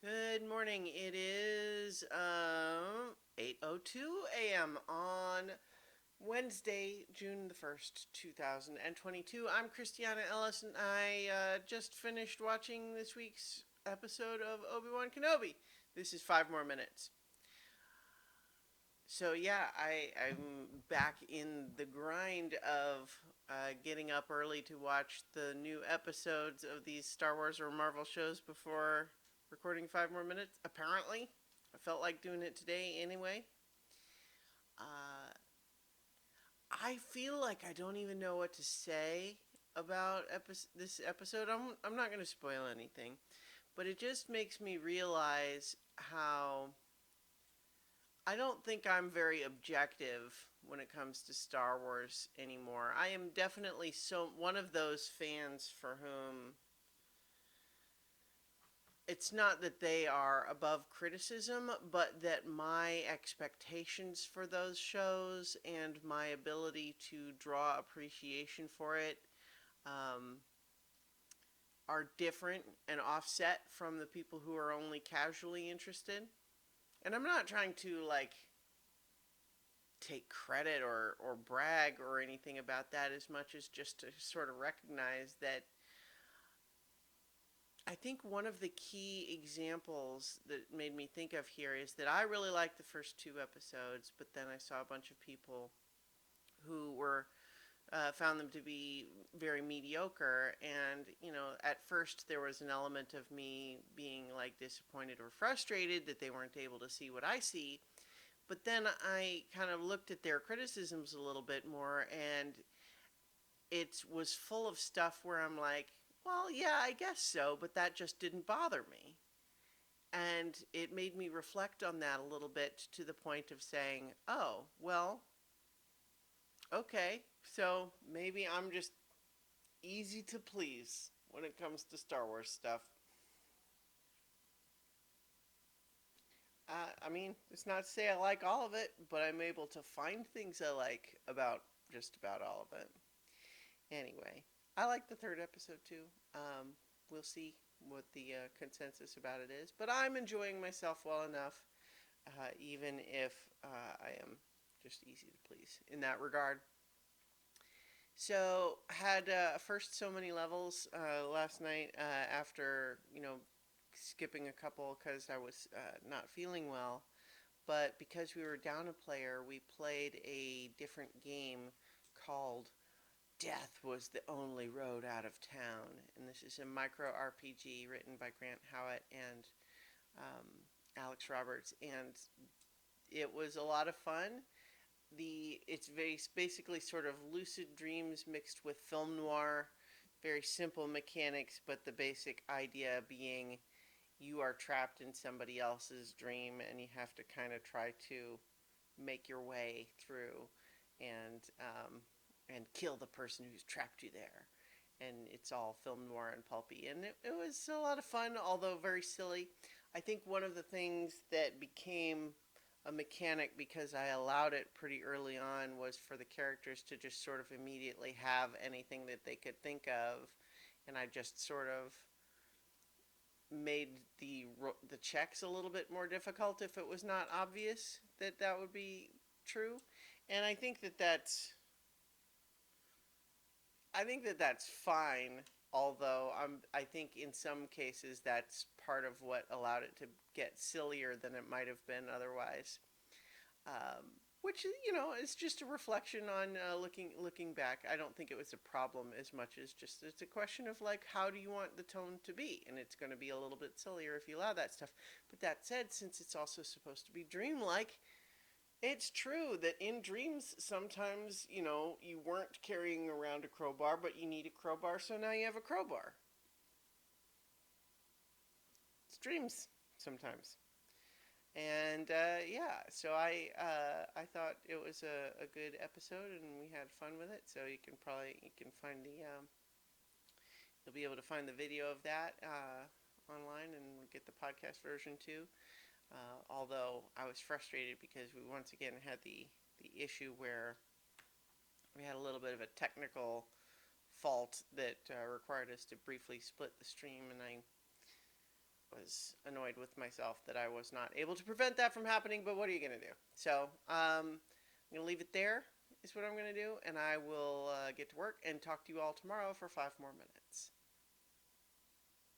Good morning. It is 8:02 a.m. on Wednesday, June the 1st, 2022. I'm Christiana Ellis, and I just finished watching this week's episode of Obi-Wan Kenobi. This is 5 more minutes. So yeah, I'm back in the grind of getting up early to watch the new episodes of these Star Wars or Marvel shows before recording 5 more minutes. Apparently, I felt like doing it today anyway. Uh, I feel like I don't even know what to say about this episode. I'm not going to spoil anything, but it just makes me realize how I don't think I'm very objective when it comes to Star Wars anymore. I am definitely one of those fans for whom it's not that they are above criticism, but that my expectations for those shows and my ability to draw appreciation for it um, are different and offset from the people who are only casually interested. And I'm not trying to take credit or brag or anything about that as much as just to sort of recognize that I think one of the key examples that made me think of here is that I really liked the first two episodes, but then I saw a bunch of people who were found them to be very mediocre. And at first there was an element of me being like disappointed or frustrated that they weren't able to see what I see. But then I kind of looked at their criticisms a little bit more, and it was full of stuff where I'm like, well, yeah, I guess so, but that just didn't bother me. And it made me reflect on that a little bit to the point of saying, oh, well, okay, so maybe I'm just easy to please when it comes to Star Wars stuff. I mean, it's not to say I like all of it, but I'm able to find things I like about just about all of it. Anyway, I like the third episode too. We'll see what the consensus about it is, but I'm enjoying myself well enough, even if I am just easy to please in that regard. So had first so many levels last night after skipping a couple because I was not feeling well. But because we were down a player, we played a different game called Death Was the Only Road Out of Town. And this is a micro RPG written by Grant Howitt and um, Alex Roberts. And it was a lot of fun. It's basically sort of lucid dreams mixed with film noir, very simple mechanics, but the basic idea being you are trapped in somebody else's dream and you have to kind of try to make your way through and and kill the person who's trapped you there. And it's all film noir and pulpy, and it was a lot of fun, although very silly. I think one of the things that became a mechanic because I allowed it pretty early on was for the characters to just sort of immediately have anything that they could think of, and I just sort of made the checks a little bit more difficult if it was not obvious that that would be true. And I think that that's fine. Although I think in some cases that's part of what allowed it to get sillier than it might have been otherwise. Um, which is just a reflection on looking back. I don't think it was a problem as much as just it's a question of like how do you want the tone to be, and it's going to be a little bit sillier if you allow that stuff. But that said, since it's also supposed to be dreamlike, it's true that in dreams sometimes you weren't carrying around a crowbar, but you need a crowbar, so now you have a crowbar. It's dreams sometimes. And yeah, so I thought it was a good episode, and we had fun with it. So you can find you'll be able to find the video of that online, and get the podcast version too. Although I was frustrated because we once again had the issue where we had a little bit of a technical fault that required us to briefly split the stream, and I was annoyed with myself that I was not able to prevent that from happening, but what are you going to do? So, I'm going to leave it there, is what I'm going to do, and I will get to work and talk to you all tomorrow for 5 more minutes.